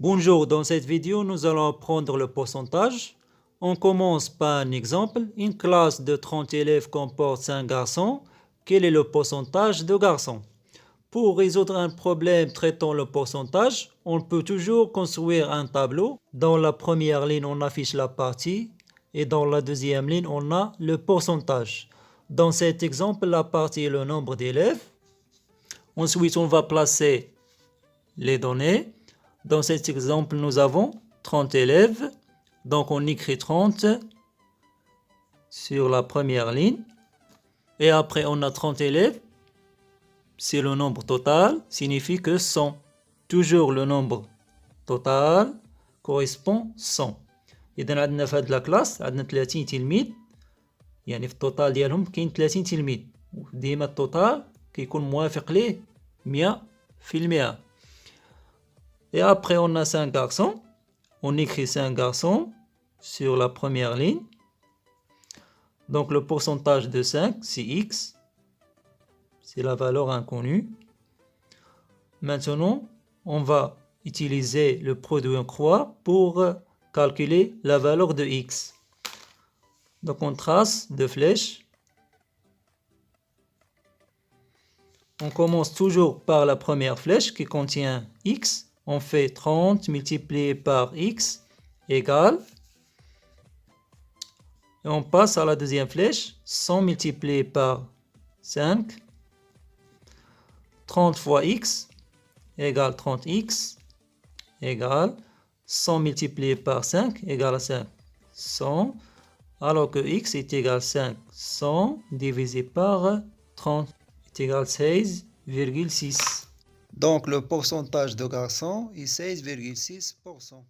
Bonjour, dans cette vidéo, nous allons apprendre le pourcentage. On commence par un exemple. Une classe de 30 élèves comporte 5 garçons. Quel est le pourcentage de garçons? Pour résoudre un problème traitant le pourcentage, on peut toujours construire un tableau. Dans la première ligne, on affiche la partie et dans la deuxième ligne, on a le pourcentage. Dans cet exemple, la partie est le nombre d'élèves. Ensuite, on va placer les données. Dans cet exemple, nous avons 30 élèves. Donc, on écrit 30 sur la première ligne. Et après, on a 30 élèves. C'est le nombre total, signifie que 100. Toujours le nombre total correspond 100. إذا عندنا في هذه الكلاس عندنا 30 تلميذ. يعني في التوتال ديالهم كاين 30 تلميذ. ديما التوتال كيكون موافق ليه 100%. Et après, on a 5 garçons. On écrit 5 garçons sur la première ligne. Donc, le pourcentage de 5, c'est X. C'est la valeur inconnue. Maintenant, on va utiliser le produit en croix pour calculer la valeur de X. Donc, on trace deux flèches. On commence toujours par la première flèche qui contient X. On fait 30 multiplié par X égale. Et on passe à la deuxième flèche. 100 multiplié par 5. 30 fois X égale 30X égale 100 multiplié par 5 égale 5. 100. Alors que X est égal 5. 100 divisé par 30 est égal 16,6. Donc le pourcentage de garçons est 16,6%.